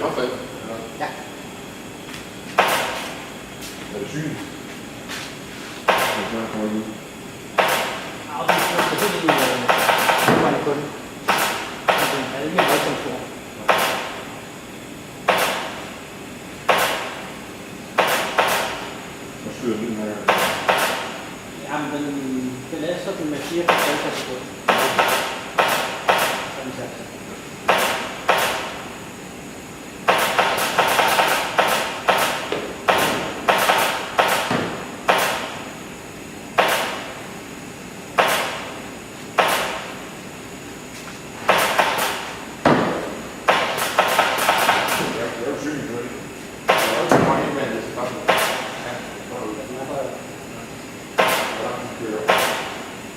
affald? Ja. Er det sygt? Det kommer ud. Og det er selvfølgelig en kunde. Den er ikke meget stor. Hvor skyder den her? Jamen, den er sådan med 4 sekunder. Sådan sagt.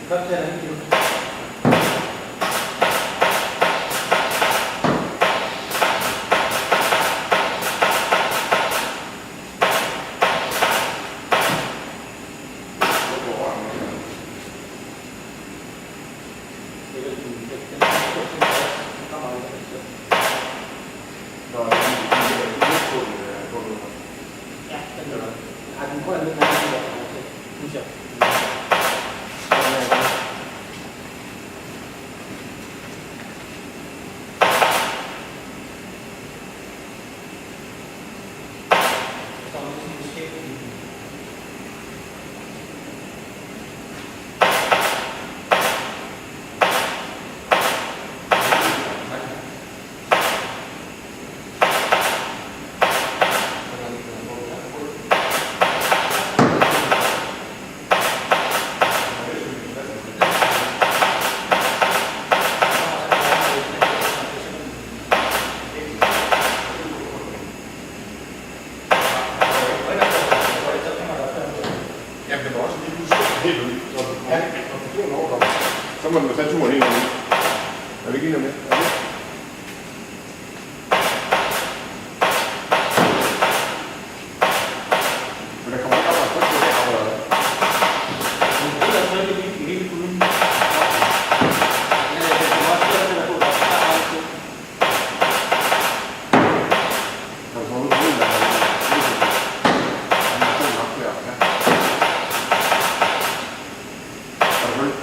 Godt til at lade det. Så må man tage turen helt ud. Er vi ikke enige om det? Men der kommer ikke op og tryk på det her. Det er trykket i hele kommunen. Det er også der, der er på. Der kommer ud på det, der er nok der. Er du følge?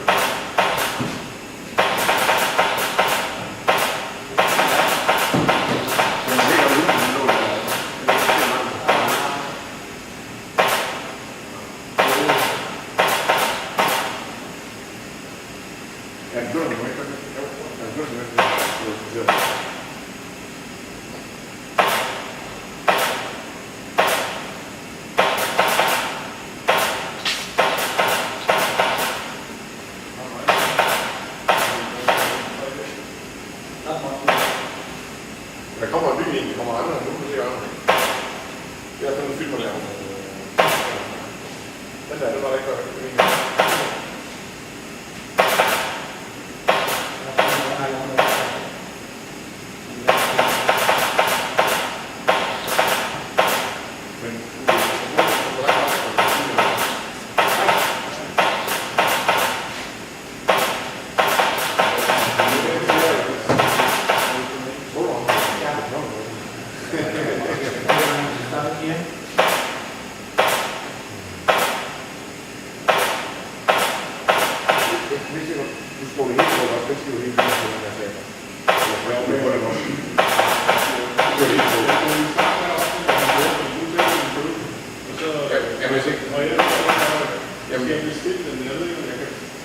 Der kommer en ny en, der kommer andre nu, det er det er sådan en film, der laver. Den der, det var der ikke, der du slår det helt på, og så skal du helt på den her sag. Ja, det går det godt. Det går helt på. Jamen, hvis ikke... Jamen, jeg vil stille den, jeg ved ikke,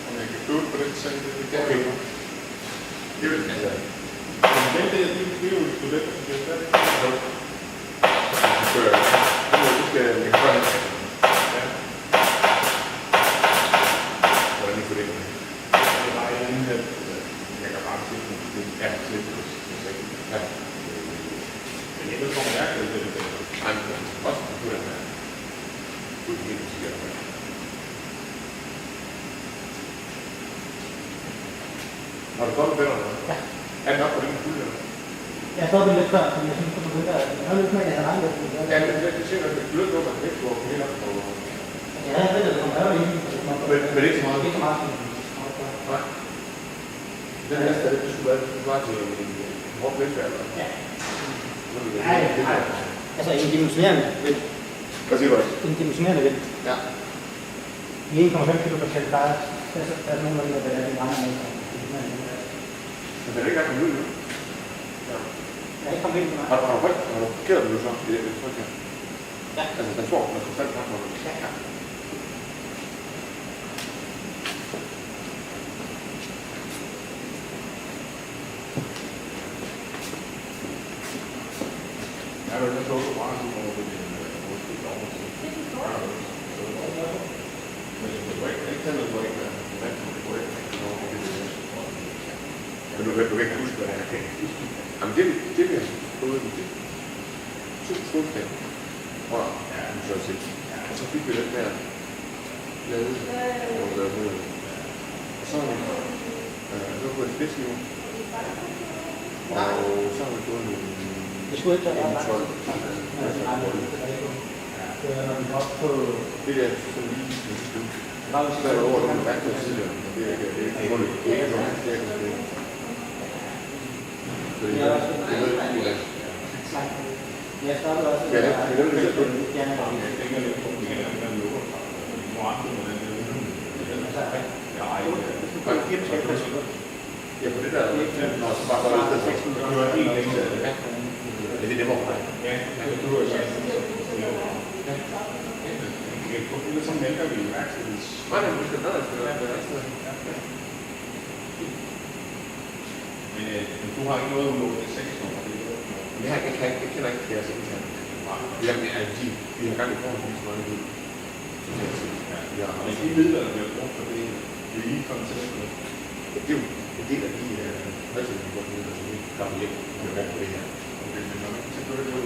om jeg kan købe på den sag. Okay. Det vil jeg. Men det er jo et student, som det er færdigt. Du skal lægge frem. Ja. Hvordan er det for det? Jeg kan bare se det. Ja, det er ja. Men jeg ved, hvor jeg kan det. Nej, men også på den her. Du er helt sikkert. Har du stoppet bedre? Ja. Er det nok for den fulde? Jeg stoppede lidt før, men jeg synes, det begyndte at... Jeg har lidt med, at jeg har langt efter. Ja, det ser man, at det lød at væk på hele op. Jeg havde ved, at det var jo men ikke så meget? Ikke så meget. Nej. Den næste, det skulle være til en hårdt velfærd. Ja. Nej. Altså en dimensionerende vind. Hvad siger du? En dimensionerende vind. Ja. I 1,5 kilo per kæld, der er nogen, der ved, at det er mange med. Men det er ikke engang ud nu. Jeg er ikke kommet ind på mig. Har du parkeret den nu så? I det tryk her? Ja. Altså, den står med konstant knap på. Ja. Ja, det er så også bare sådan over det, måske over til. Men det var ikke sådan noget, ikke men du kan ikke huske, hvad det er. Jamen, det vil jeg prøve det. 2 skålsdag. Og ja, du så se. Og så fik vi den der lade. Og så var det spids nu. Og så har vi fået nogle Det skulle ikke være ret. 12. Det der sådan lige en stykke. Så er der over, der er vand på tidligere. Det er ikke noget. Det er ikke noget. Så det er noget. Jeg startede også. Ja, det er det, der er Ja, ja, på det der, når så bare går det der, så kører en længde. Ja, det er det, hvor man ja, det er jo ellers så mælker vi i værkstedets. Nej, det er måske bedre, at det er værkstedet. Men du har ikke noget at låne 6 nummer? Jeg kender ikke deres internt. Jamen, vi har gang i forholdsvis mange ud. Ja, og hvis de midler, der bliver brugt for det, vil I lige komme til det? Det er jo en del af de højtidlighedsmidler, som vi kommer hjem med på det her. Okay, men når man så kører det jo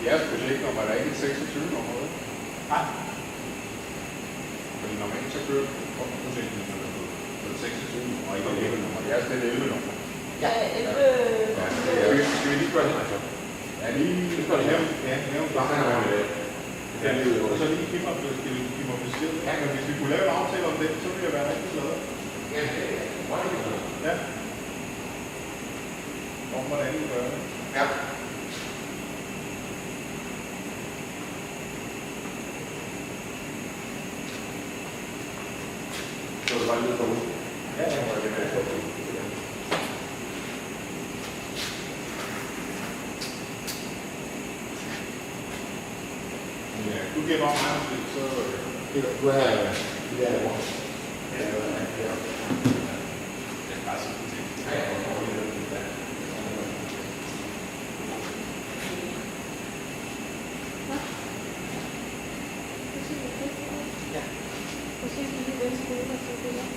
jeres projektnummer, er der ikke et 26 nummer, eller? Nej. Fordi normalt så kører projektnummer på et 26 nummer, og ikke et 11 nummer. Jeres det er 11 nummer. Ja, 11. Skal vi lige spørge Henrik så? Ja, lige spørge Henrik. Ja, og så lige klimatificeret. Ja, men hvis vi kunne lave en aftale om det, så ville jeg være rigtig glad. Ja, ja. Om hvordan vi gør det. Ja. Så er det bare lidt for ud. Ja, det var det med for ud. Ja, du giver bare mig en så... Du er... Det er hvor? Ja, det er bare sådan en ting. Ja, jeg får lige noget. Præcis lige den skole, der så det der.